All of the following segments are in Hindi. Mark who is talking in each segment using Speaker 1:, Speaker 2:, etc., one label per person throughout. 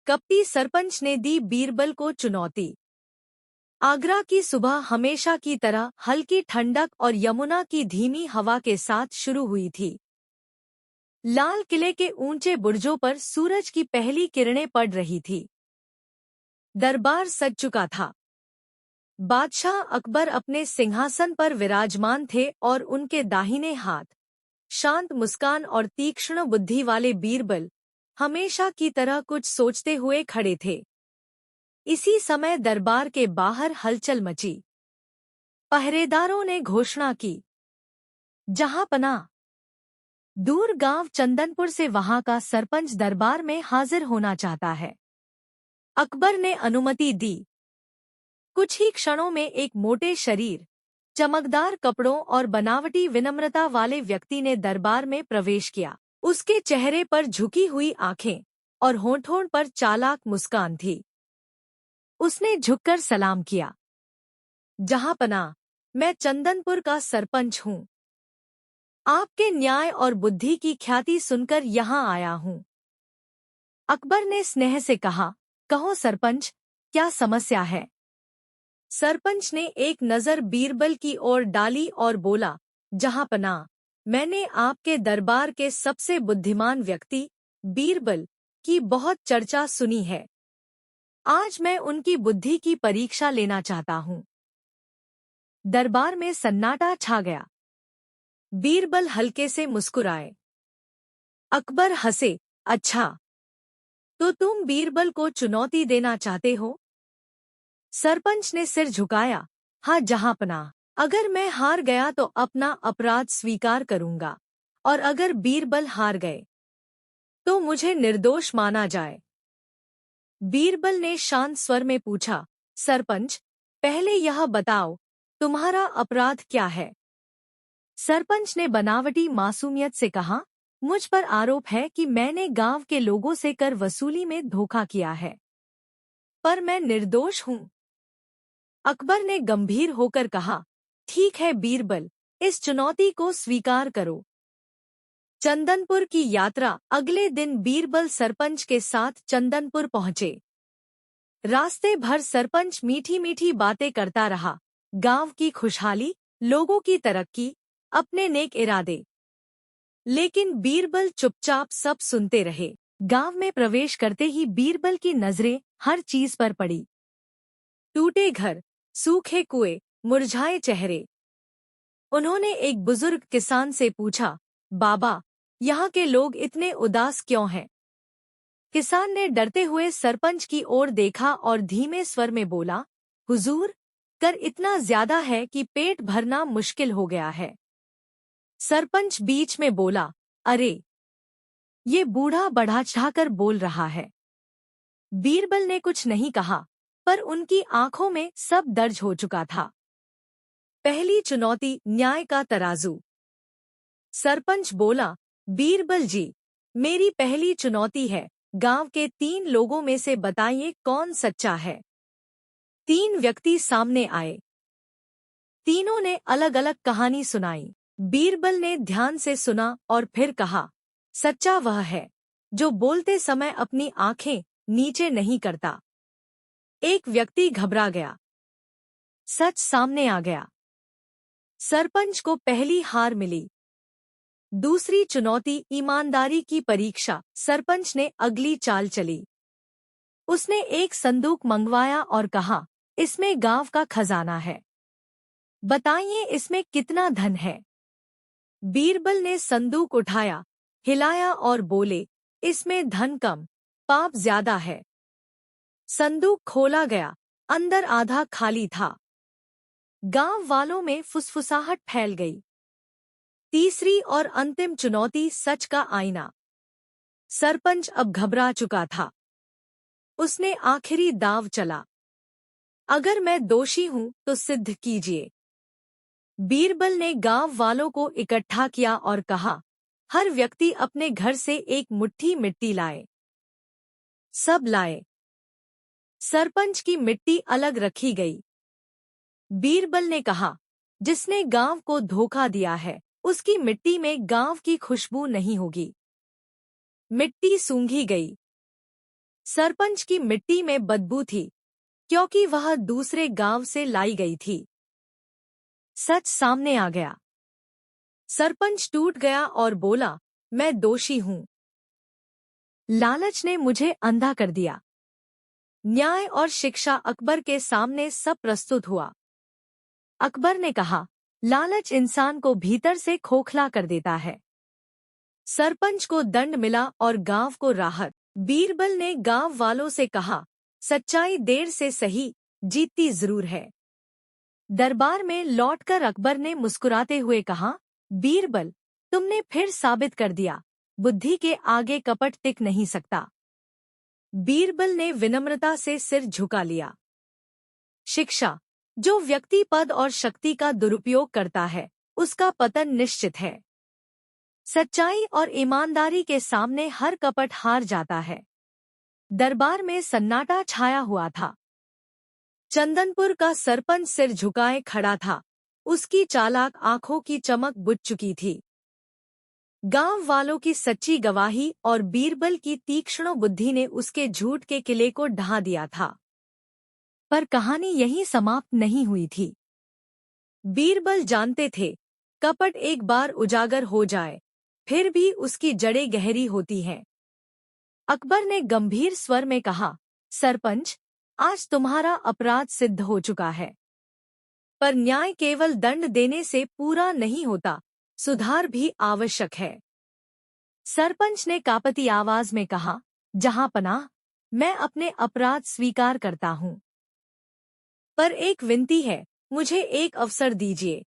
Speaker 1: कपटी सरपंच ने दी बीरबल को चुनौती। आगरा की सुबह हमेशा की तरह हल्की ठंडक और यमुना की धीमी हवा के साथ शुरू हुई थी। लाल किले के ऊंचे बुर्जों पर सूरज की पहली किरणें पड़ रही थी। दरबार सज चुका था। बादशाह अकबर अपने सिंहासन पर विराजमान थे और उनके दाहिने हाथ शांत मुस्कान और तीक्ष्ण बुद्धि वाले बीरबल हमेशा की तरह कुछ सोचते हुए खड़े थे। इसी समय दरबार के बाहर हलचल मची। पहरेदारों ने घोषणा की, जहांपनाह। दूर गांव चंदनपुर से वहां का सरपंच दरबार में हाजिर होना चाहता है। अकबर ने अनुमति दी। कुछ ही क्षणों में एक मोटे शरीर, चमकदार कपड़ों और बनावटी विनम्रता वाले व्यक्ति ने दरबार में प्रवेश किया। उसके चेहरे पर झुकी हुई आंखें और होठों पर चालाक मुस्कान थी। उसने झुककर सलाम किया। जहांपनाह, मैं चंदनपुर का सरपंच हूँ। आपके न्याय और बुद्धि की ख्याति सुनकर यहाँ आया हूँ। अकबर ने स्नेह से कहा, कहो सरपंच, क्या समस्या है? सरपंच ने एक नज़र बीरबल की ओर डाली और बोला, जहांपनाह, मैंने आपके दरबार के सबसे बुद्धिमान व्यक्ति बीरबल की बहुत चर्चा सुनी है। आज मैं उनकी बुद्धि की परीक्षा लेना चाहता हूँ। दरबार में सन्नाटा छा गया। बीरबल हल्के से मुस्कुराए। अकबर हंसे, अच्छा, तो तुम बीरबल को चुनौती देना चाहते हो? सरपंच ने सिर झुकाया। हाँ जहांपनाह, अगर मैं हार गया तो अपना अपराध स्वीकार करूंगा, और अगर बीरबल हार गए तो मुझे निर्दोष माना जाए। बीरबल ने शांत स्वर में पूछा, सरपंच, पहले यह बताओ, तुम्हारा अपराध क्या है? सरपंच ने बनावटी मासूमियत से कहा, मुझ पर आरोप है कि मैंने गांव के लोगों से कर वसूली में धोखा किया है, पर मैं निर्दोष हूँ। अकबर ने गंभीर होकर कहा, ठीक है बीरबल, इस चुनौती को स्वीकार करो। चंदनपुर की यात्रा। अगले दिन बीरबल सरपंच के साथ चंदनपुर पहुंचे। रास्ते भर सरपंच मीठी मीठी बातें करता रहा, गांव की खुशहाली, लोगों की तरक्की, अपने नेक इरादे। लेकिन बीरबल चुपचाप सब सुनते रहे। गांव में प्रवेश करते ही बीरबल की नजरें हर चीज पर पड़ी। टूटे घर, सूखे कुएं, मुरझाए चेहरे। उन्होंने एक बुजुर्ग किसान से पूछा, बाबा, यहाँ के लोग इतने उदास क्यों हैं? किसान ने डरते हुए सरपंच की ओर देखा और धीमे स्वर में बोला, हुजूर, कर इतना ज्यादा है कि पेट भरना मुश्किल हो गया है। सरपंच बीच में बोला, अरे, ये बूढ़ा बढ़ा चढ़ाकर बोल रहा है। बीरबल ने कुछ नहीं कहा, पर उनकी आंखों में सब दर्ज हो चुका था। पहली चुनौती, न्याय का तराजू। सरपंच बोला, बीरबल जी, मेरी पहली चुनौती है, गांव के 3 लोगों में से बताइए कौन सच्चा है। 3 व्यक्ति सामने आए। तीनों ने अलग अलग कहानी सुनाई। बीरबल ने ध्यान से सुना और फिर कहा, सच्चा वह है जो बोलते समय अपनी आंखें नीचे नहीं करता। एक व्यक्ति घबरा गया। सच सामने आ गया। सरपंच को पहली हार मिली। दूसरी चुनौती, ईमानदारी की परीक्षा। सरपंच ने अगली चाल चली। उसने एक संदूक मंगवाया और कहा, इसमें गांव का खजाना है। बताइए इसमें कितना धन है? बीरबल ने संदूक उठाया, हिलाया और बोले, इसमें धन कम, पाप ज्यादा है। संदूक खोला गया, अंदर आधा खाली था। गांव वालों में फुसफुसाहट फैल गई। तीसरी और अंतिम चुनौती, सच का आईना। सरपंच अब घबरा चुका था। उसने आखिरी दाव चला। अगर मैं दोषी हूं तो सिद्ध कीजिए। बीरबल ने गांव वालों को इकट्ठा किया और कहा, हर व्यक्ति अपने घर से एक मुट्ठी मिट्टी लाए। सब लाए। सरपंच की मिट्टी अलग रखी गई। बीरबल ने कहा, जिसने गांव को धोखा दिया है, उसकी मिट्टी में गांव की खुशबू नहीं होगी। मिट्टी सूंघी गई। सरपंच की मिट्टी में बदबू थी, क्योंकि वह दूसरे गांव से लाई गई थी। सच सामने आ गया। सरपंच टूट गया और बोला, मैं दोषी हूं। लालच ने मुझे अंधा कर दिया। न्याय और शिक्षा अकबर के सामने सब प्रस्तुत हुआ। अकबर ने कहा, लालच इंसान को भीतर से खोखला कर देता है। सरपंच को दंड मिला और गांव को राहत। बीरबल ने गांव वालों से कहा, सच्चाई देर से सही, जीतती जरूर है। दरबार में लौटकर अकबर ने मुस्कुराते हुए कहा, बीरबल, तुमने फिर साबित कर दिया, बुद्धि के आगे कपट टिक नहीं सकता। बीरबल ने विनम्रता से सिर झुका लिया। शिक्षा, जो व्यक्ति पद और शक्ति का दुरुपयोग करता है, उसका पतन निश्चित है। सच्चाई और ईमानदारी के सामने हर कपट हार जाता है। दरबार में सन्नाटा छाया हुआ था। चंदनपुर का सरपंच सिर झुकाए खड़ा था। उसकी चालाक आंखों की चमक बुझ चुकी थी। गांव वालों की सच्ची गवाही और बीरबल की तीक्ष्ण बुद्धि ने उसके झूठ के किले को ढहा दिया था। पर कहानी यहीं समाप्त नहीं हुई थी। बीरबल जानते थे, कपट एक बार उजागर हो जाए, फिर भी उसकी जड़ें गहरी होती हैं। अकबर ने गंभीर स्वर में कहा, सरपंच, आज तुम्हारा अपराध सिद्ध हो चुका है। पर न्याय केवल दंड देने से पूरा नहीं होता, सुधार भी आवश्यक है। सरपंच ने कांपती आवाज में कहा, जहांपनाह, मैं अपने अपराध स्वीकार करता हूं। पर एक विनती है, मुझे एक अवसर दीजिए।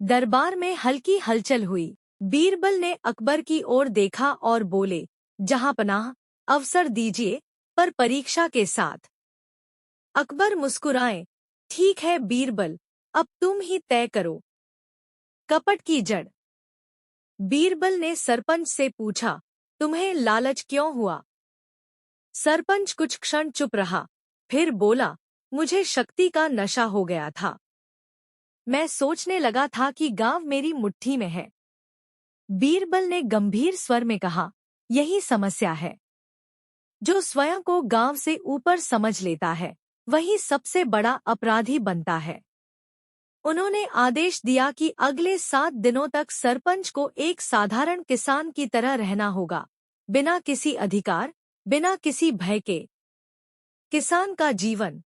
Speaker 1: दरबार में हल्की हलचल हुई। बीरबल ने अकबर की ओर देखा और बोले, जहांपनाह, अवसर दीजिए, पर परीक्षा के साथ। अकबर मुस्कुराए, ठीक है बीरबल, अब तुम ही तय करो। कपट की जड़। बीरबल ने सरपंच से पूछा, तुम्हें लालच क्यों हुआ? सरपंच कुछ क्षण चुप रहा, फिर बोला, मुझे शक्ति का नशा हो गया था। मैं सोचने लगा था कि गांव मेरी मुट्ठी में है। बीरबल ने गंभीर स्वर में कहा, यही समस्या है। जो स्वयं को गांव से ऊपर समझ लेता है, वही सबसे बड़ा अपराधी बनता है। उन्होंने आदेश दिया कि अगले 7 दिनों तक सरपंच को एक साधारण किसान की तरह रहना होगा, बिना किसी अधिकार, बिना किसी भय के। किसान का जीवन।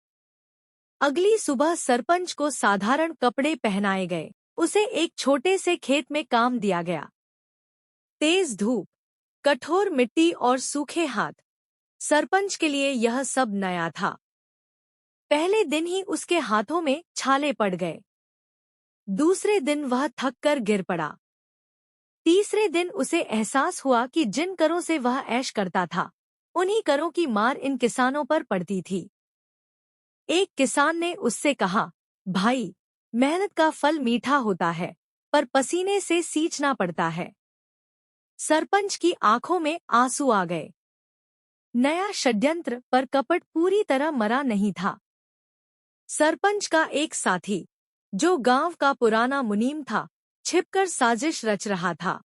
Speaker 1: अगली सुबह सरपंच को साधारण कपड़े पहनाए गए। उसे एक छोटे से खेत में काम दिया गया। तेज धूप, कठोर मिट्टी और सूखे हाथ, सरपंच के लिए यह सब नया था। पहले दिन ही उसके हाथों में छाले पड़ गए। दूसरे दिन वह थक कर गिर पड़ा। तीसरे दिन उसे एहसास हुआ कि जिन करों से वह ऐश करता था, उन्हीं करों की मार इन किसानों पर पड़ती थी। एक किसान ने उससे कहा, भाई, मेहनत का फल मीठा होता है, पर पसीने से सींचना पड़ता है। सरपंच की आंखों में आंसू आ गए। नया षड्यंत्र पर कपट पूरी तरह मरा नहीं था। सरपंच का एक साथी, जो गांव का पुराना मुनीम था, छिपकर साजिश रच रहा था।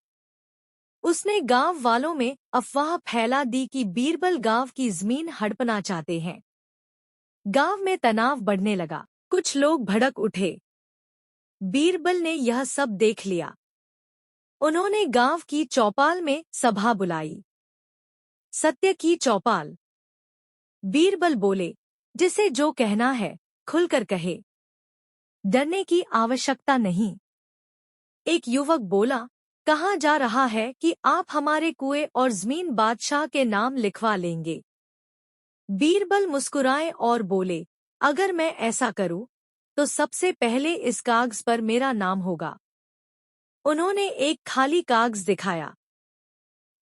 Speaker 1: उसने गांव वालों में अफवाह फैला दी कि बीरबल गांव की जमीन हड़पना चाहते हैं। गांव में तनाव बढ़ने लगा। कुछ लोग भड़क उठे। बीरबल ने यह सब देख लिया। उन्होंने गांव की चौपाल में सभा बुलाई। सत्य की चौपाल। बीरबल बोले, जिसे जो कहना है, खुलकर कहे। डरने की आवश्यकता नहीं। एक युवक बोला, कहा जा रहा है कि आप हमारे कुएं और जमीन बादशाह के नाम लिखवा लेंगे। बीरबल मुस्कुराए और बोले, अगर मैं ऐसा करूं, तो सबसे पहले इस कागज पर मेरा नाम होगा। उन्होंने एक खाली कागज दिखाया।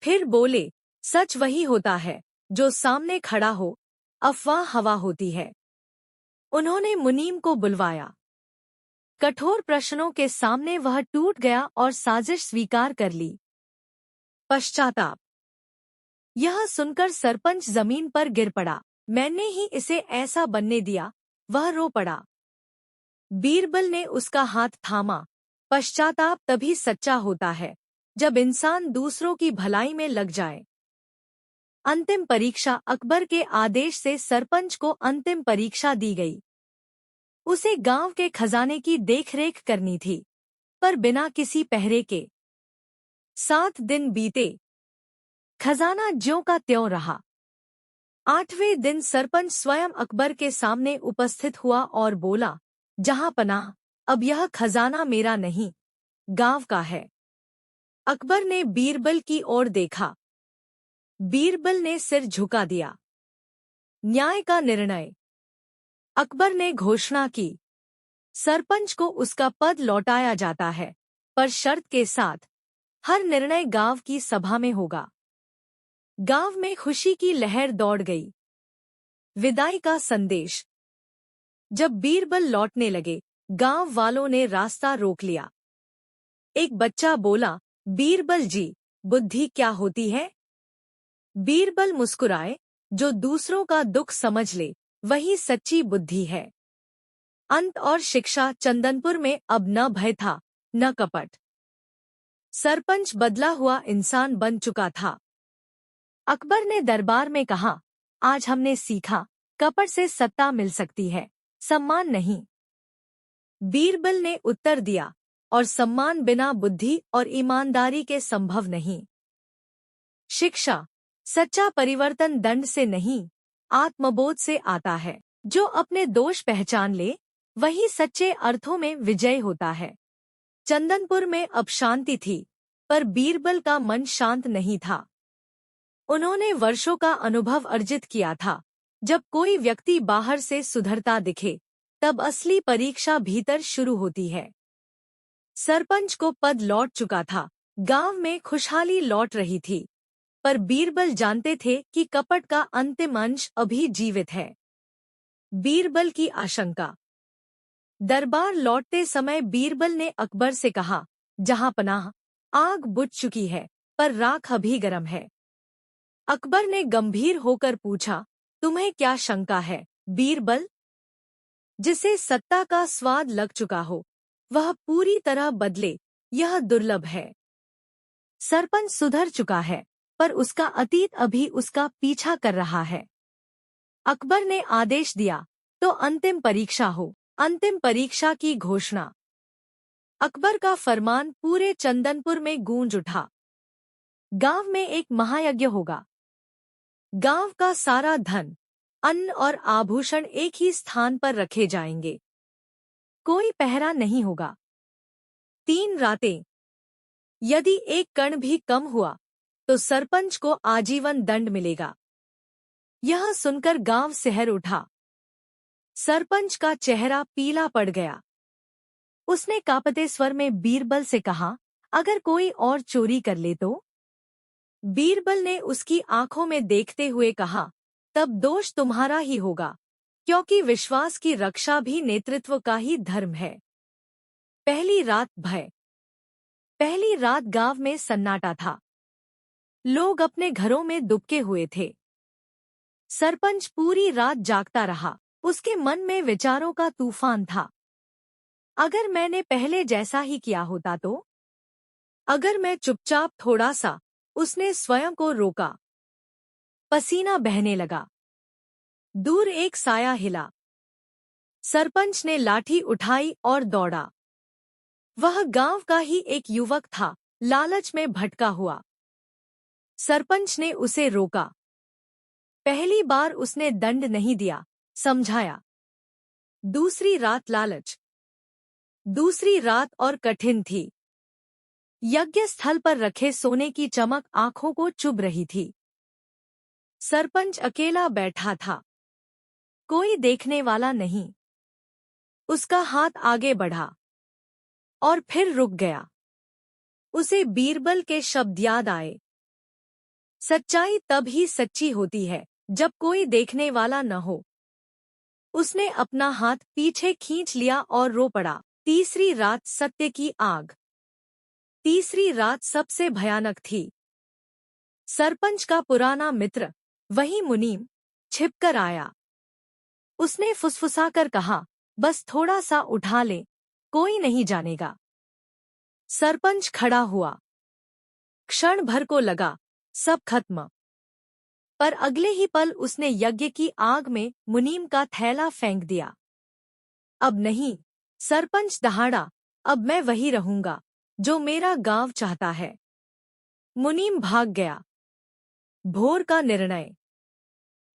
Speaker 1: फिर बोले, सच वही होता है जो सामने खड़ा हो, अफवाह हवा होती है। उन्होंने मुनीम को बुलवाया। कठोर प्रश्नों के सामने वह टूट गया और साजिश स्वीकार कर ली। पश्चाताप। यह सुनकर सरपंच जमीन पर गिर पड़ा। मैंने ही इसे ऐसा बनने दिया, वह रो पड़ा। बीरबल ने उसका हाथ थामा। पश्चाताप तभी सच्चा होता है, जब इंसान दूसरों की भलाई में लग जाए। अंतिम परीक्षा अकबर के आदेश से सरपंच को अंतिम परीक्षा दी गई। उसे गांव के खजाने की देखरेख करनी थी, पर बिना किसी पहरे के। 7 दिन बीते, खजाना ज्यों का त्यों रहा। 8वें दिन सरपंच स्वयं अकबर के सामने उपस्थित हुआ और बोला, जहां पनाह, अब यह खजाना मेरा नहीं, गांव का है। अकबर ने बीरबल की ओर देखा। बीरबल ने सिर झुका दिया। न्याय का निर्णय। अकबर ने घोषणा की, सरपंच को उसका पद लौटाया जाता है, पर शर्त के साथ, हर निर्णय गांव की सभा में होगा। गांव में खुशी की लहर दौड़ गई। विदाई का संदेश। जब बीरबल लौटने लगे, गांव वालों ने रास्ता रोक लिया। एक बच्चा बोला, बीरबल जी, बुद्धि क्या होती है? बीरबल मुस्कुराए, जो दूसरों का दुख समझ ले, वही सच्ची बुद्धि है। अंत और शिक्षा। चंदनपुर में अब न भय था, न कपट। सरपंच बदला हुआ इंसान बन चुका था। अकबर ने दरबार में कहा, आज हमने सीखा, कपट से सत्ता मिल सकती है, सम्मान नहीं। बीरबल ने उत्तर दिया, और सम्मान बिना बुद्धि और ईमानदारी के संभव नहीं। शिक्षा। सच्चा परिवर्तन दंड से नहीं, आत्मबोध से आता है। जो अपने दोष पहचान ले, वही सच्चे अर्थों में विजय होता है। चंदनपुर में अब शांति थी, पर बीरबल का मन शांत नहीं था। उन्होंने वर्षों का अनुभव अर्जित किया था। जब कोई व्यक्ति बाहर से सुधरता दिखे, तब असली परीक्षा भीतर शुरू होती है। सरपंच को पद लौट चुका था, गांव में खुशहाली लौट रही थी, पर बीरबल जानते थे कि कपट का अंतिम अंश अभी जीवित है। बीरबल की आशंका। दरबार लौटते समय बीरबल ने अकबर से कहा, जहां पनाह, आग बुझ चुकी है, पर राख अभी गर्म है। अकबर ने गंभीर होकर पूछा, तुम्हें क्या शंका है, बीरबल? जिसे सत्ता का स्वाद लग चुका हो, वह पूरी तरह बदले, यह दुर्लभ है। सरपंच सुधर चुका है, पर उसका अतीत अभी उसका पीछा कर रहा है। अकबर ने आदेश दिया, तो अंतिम परीक्षा हो। अंतिम परीक्षा की घोषणा। अकबर का फरमान पूरे चंदनपुर में गूंज उठा। गांव में एक महायज्ञ होगा। गांव का सारा धन, अन्न और आभूषण एक ही स्थान पर रखे जाएंगे। कोई पहरा नहीं होगा। 3 रातें। यदि एक कण भी कम हुआ, तो सरपंच को आजीवन दंड मिलेगा। यह सुनकर गांव सिहर उठा। सरपंच का चेहरा पीला पड़ गया। उसने कांपते स्वर में बीरबल से कहा, अगर कोई और चोरी कर ले तो? बीरबल ने उसकी आंखों में देखते हुए कहा, तब दोष तुम्हारा ही होगा, क्योंकि विश्वास की रक्षा भी नेतृत्व का ही धर्म है। पहली रात भय। पहली रात गांव में सन्नाटा था। लोग अपने घरों में दुबके हुए थे। सरपंच पूरी रात जागता रहा। उसके मन में विचारों का तूफान था। अगर मैंने पहले जैसा ही किया होता तो? अगर मैं चुपचाप थोड़ा सा। उसने स्वयं को रोका। पसीना बहने लगा। दूर एक साया हिला। सरपंच ने लाठी उठाई और दौड़ा। वह गांव का ही एक युवक था, लालच में भटका हुआ। सरपंच ने उसे रोका। पहली बार उसने दंड नहीं दिया, समझाया। दूसरी रात लालच। दूसरी रात और कठिन थी। यज्ञ स्थल पर रखे सोने की चमक आंखों को चुभ रही थी। सरपंच अकेला बैठा था। कोई देखने वाला नहीं। उसका हाथ आगे बढ़ा और फिर रुक गया। उसे बीरबल के शब्द याद आए। सच्चाई तब ही सच्ची होती है, जब कोई देखने वाला न हो। उसने अपना हाथ पीछे खींच लिया और रो पड़ा। तीसरी रात सत्य की आग। तीसरी रात सबसे भयानक थी। सरपंच का पुराना मित्र, वही मुनीम, छिपकर आया। उसने फुसफुसाकर कहा, बस थोड़ा सा उठा ले, कोई नहीं जानेगा। सरपंच खड़ा हुआ। क्षण भर को लगा, सब खत्म। पर अगले ही पल उसने यज्ञ की आग में मुनीम का थैला फेंक दिया। अब नहीं, सरपंच दहाड़ा, अब मैं वही रहूंगा जो मेरा गांव चाहता है। मुनीम भाग गया। भोर का निर्णय।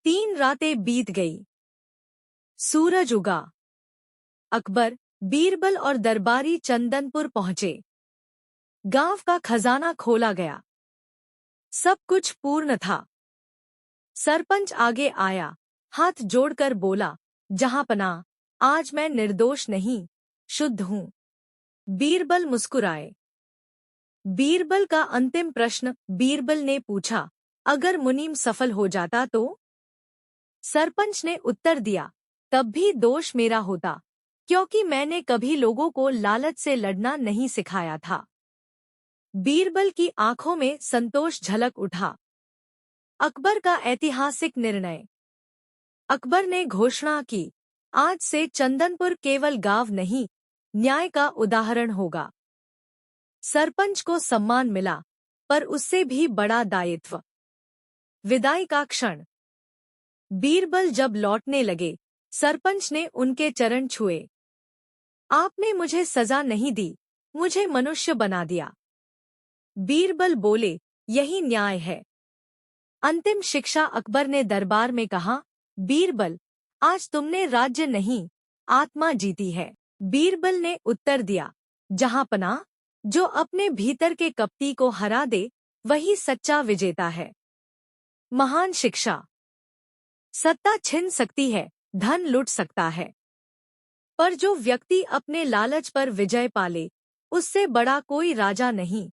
Speaker 1: 3 रातें बीत गई। सूरज उगा। अकबर, बीरबल और दरबारी चंदनपुर पहुंचे। गांव का खजाना खोला गया। सब कुछ पूर्ण था। सरपंच आगे आया, हाथ जोड़कर बोला, जहांपनाह, आज मैं निर्दोष नहीं, शुद्ध हूं। बीरबल मुस्कुराए। बीरबल का अंतिम प्रश्न। बीरबल ने पूछा, अगर मुनीम सफल हो जाता तो? सरपंच ने उत्तर दिया, तब भी दोष मेरा होता, क्योंकि मैंने कभी लोगों को लालच से लड़ना नहीं सिखाया था। बीरबल की आंखों में संतोष झलक उठा। अकबर का ऐतिहासिक निर्णय। अकबर ने घोषणा की, आज से चंदनपुर केवल गांव नहीं, न्याय का उदाहरण होगा। सरपंच को सम्मान मिला, पर उससे भी बड़ा दायित्व। विदाई का क्षण। बीरबल जब लौटने लगे, सरपंच ने उनके चरण छुए। आपने मुझे सजा नहीं दी, मुझे मनुष्य बना दिया। बीरबल बोले, यही न्याय है। अंतिम शिक्षा। अकबर ने दरबार में कहा, बीरबल, आज तुमने राज्य नहीं, आत्मा जीती है। बीरबल ने उत्तर दिया, जहांपनाह, जो अपने भीतर के कपटी को हरा दे, वही सच्चा विजेता है। महान शिक्षा। सत्ता छिन सकती है, धन लुट सकता है, पर जो व्यक्ति अपने लालच पर विजय पाले, उससे बड़ा कोई राजा नहीं,